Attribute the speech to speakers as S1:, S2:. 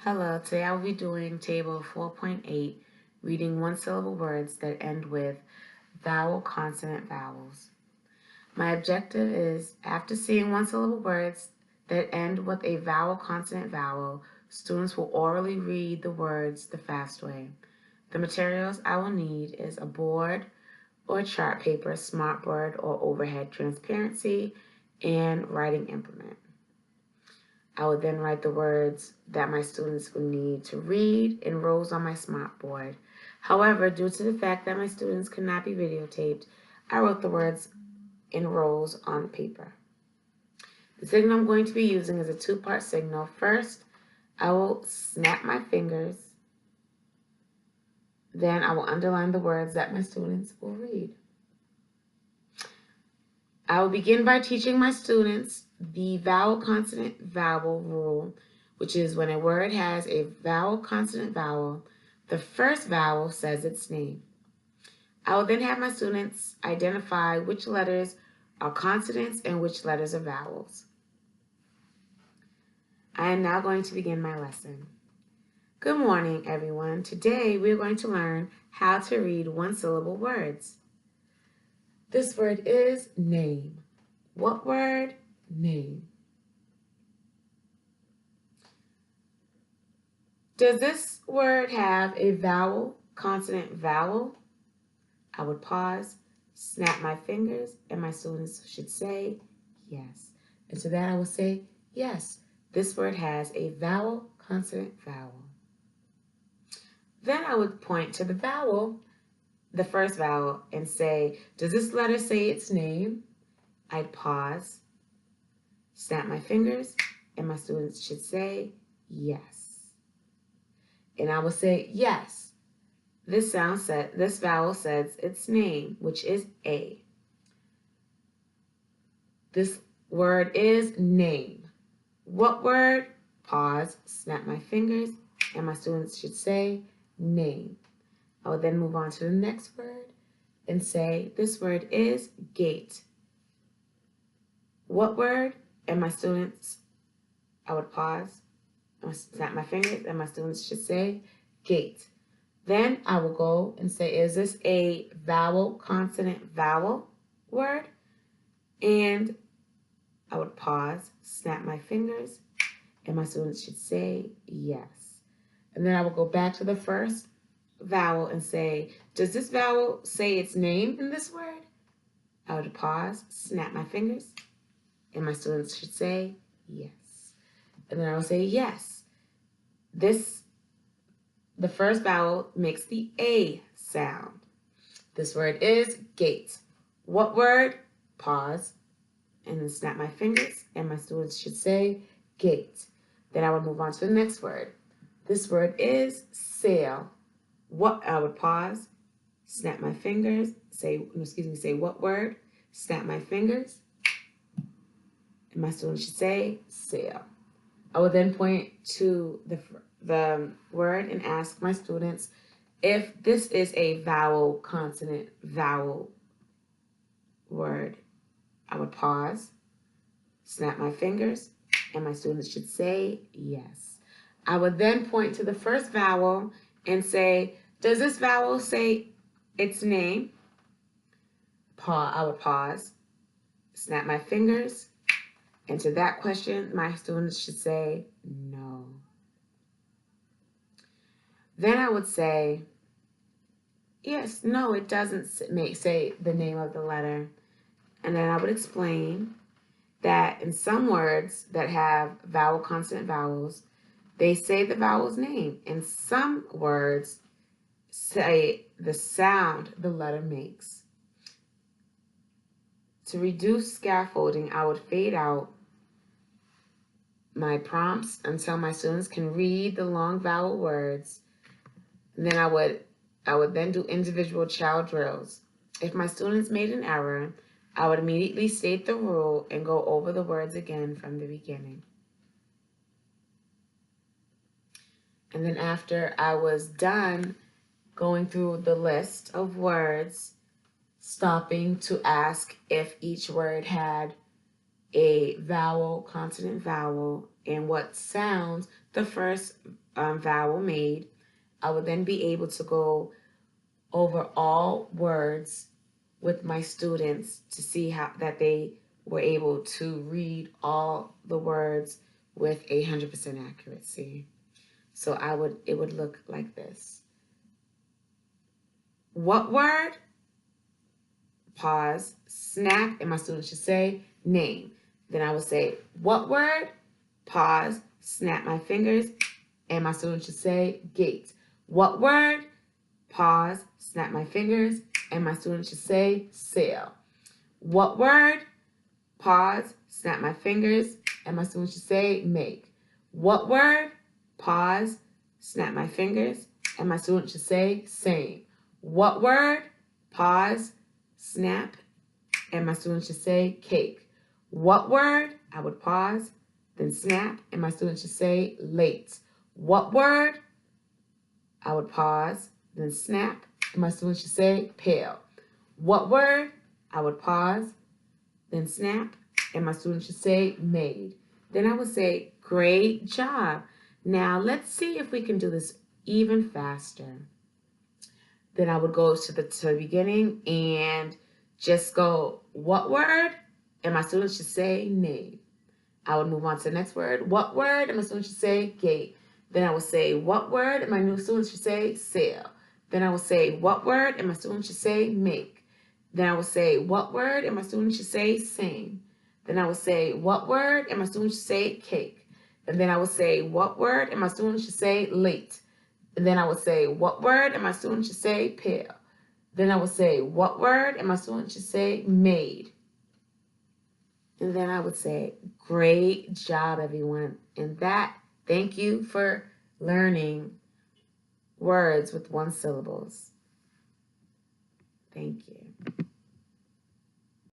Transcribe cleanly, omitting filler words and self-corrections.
S1: Hello, today I will be doing table 4.8, reading one-syllable words that end with vowel, consonant, vowels. My objective is, after seeing one-syllable words that end with a vowel, consonant, vowel, students will orally read the words the fast way. The materials I will need is a board or chart paper, smartboard or overhead transparency, and writing implement. I would then write the words that my students would need to read in rows on my smartboard. However, due to the fact that my students could not be videotaped, I wrote the words in rows on paper. The signal I'm going to be using is a two-part signal. First, I will snap my fingers. Then I will underline the words that my students will read. I will begin by teaching my students the vowel, consonant, vowel rule, which is when a word has a vowel, consonant, vowel, the first vowel says its name. I will then have my students identify which letters are consonants and which letters are vowels. I am now going to begin my lesson. Good morning, everyone. Today we are going to learn how to read one-syllable words. This word is name. What word? Name. Does this word have a vowel, consonant, vowel? I would pause, snap my fingers, and my students should say yes. And to that I will say, yes, this word has a vowel, consonant, vowel. Then I would point to the vowel, the first vowel, and say, does this letter say its name? I'd pause, snap my fingers, and my students should say yes. And I will say yes. This vowel says its name, which is A. This word is name. What word? Pause, snap my fingers, and my students should say name. I will then move on to the next word and say this word is gate. What word? And my students, I would pause, snap my fingers, and my students should say gate. Then I will go and say, is this a vowel, consonant, vowel word? And I would pause, snap my fingers, and my students should say yes. And then I will go back to the first vowel and say, does this vowel say its name in this word? I would pause, snap my fingers, and my students should say yes. And then I will say yes. The first vowel makes the A sound. This word is gate. What word? Pause, and then snap my fingers, and my students should say gate. Then I would move on to the next word. This word is sail. I would pause, snap my fingers, say what word? Snap my fingers, and my students should say sail. I will then point to the word and ask my students if this is a vowel, consonant, vowel word. I would pause, snap my fingers, and my students should say yes. I would then point to the first vowel and say, does this vowel say its name? I would pause, snap my fingers, and to that question, my students should say no. Then I would say, yes, no, it doesn't say the name of the letter. And then I would explain that in some words that have vowel, consonant, vowels, they say the vowel's name. And some words say the sound the letter makes. To reduce scaffolding, I would fade out my prompts until my students can read the long vowel words. And then I would then do individual child drills. If my students made an error, I would immediately state the rule and go over the words again from the beginning. And then after I was done going through the list of words, stopping to ask if each word had a vowel, consonant, vowel, and what sounds the first vowel made, I would then be able to go over all words with my students to see how that they were able to read all the words with 100% accuracy. So it would look like this. What word? Pause, snap, and my students should say name. Then I would say what word? Pause, snap my fingers, and my students should say gate. What word? Pause, snap my fingers, and my students should say sail. What word? Pause, snap my fingers, and my students should say make. What word? Pause, snap my fingers, and my students should say same. What word? Pause, snap, and my students should say cake. What word? I would pause, then snap, and my students should say late. What word? I would pause, then snap, and my students should say pale. What word? I would pause, then snap, and my students should say made. Then I would say great job. Now let's see if we can do this even faster. Then I would go to the beginning and just go what word, and my students should say name. I would move on to the next word. What word? And my students should say gate. Then I would say what word? And my new students should say sail. Then I would say what word? And my students should say make. Then I would say what word? And my students should say sing. Then I would say what word? And my students should say cake. And then I would say what word? And my students should say late. And then I would say what word? And my students should say pale. Then I would say what word? And my students should say made. And then I would say, great job, everyone. And thank you for learning words with 1 syllables. Thank you.